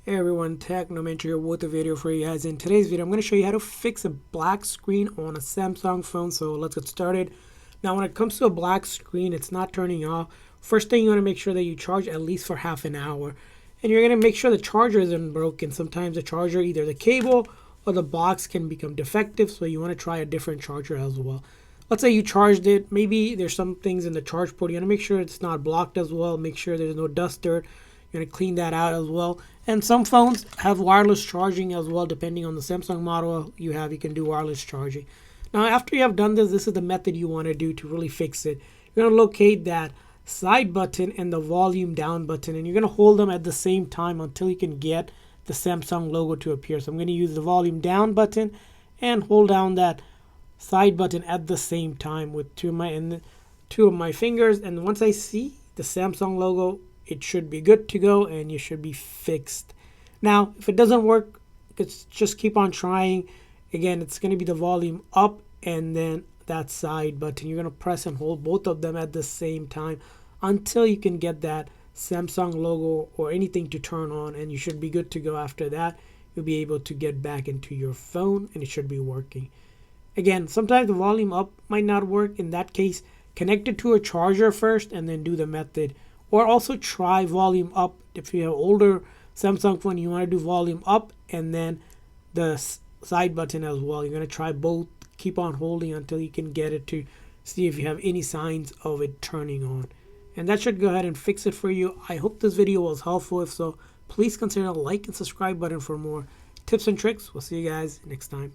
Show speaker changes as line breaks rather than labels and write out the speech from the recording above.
Hey everyone, Technomentary here with a video for you guys. In today's video, I'm going to show you how to fix a black screen on a Samsung phone. So let's get started. Now, when it comes to a black screen, it's not turning off. First thing, you want to make sure that you charge at least for half an hour. And you're going to make sure the charger isn't broken. Sometimes the charger, either the cable or the box can become defective. So you want to try a different charger as well. Let's say you charged it. Maybe there's some things in the charge port. You want to make sure it's not blocked as well. Make sure there's no dust, dirt. You're going to clean that out as well. And some phones have wireless charging as well. Depending on the Samsung model you have, you can do wireless charging. Now, after you have done this, this is the method you want to do to really fix it. You're going to locate that side button and the volume down button, and you're going to hold them at the same time until you can get the Samsung logo to appear. So I'm going to use the volume down button and hold down that side button at the same time with two of my fingers. And once I see the Samsung logo, it should be good to go and you should be fixed. Now, if it doesn't work, just keep on trying. Again, it's going to be the volume up and then that side button. You're going to press and hold both of them at the same time until you can get that Samsung logo or anything to turn on, and you should be good to go. After that, you'll be able to get back into your phone and it should be working. Again, sometimes the volume up might not work. In that case, connect it to a charger first and then do the method. Or also try volume up. If you have older Samsung phone, you want to do volume up and then the side button as well. You're going to try both. Keep on holding until you can get it to see if you have any signs of it turning on. And that should go ahead and fix it for you. I hope this video was helpful. If so, please consider a like and subscribe button for more tips and tricks. We'll see you guys next time.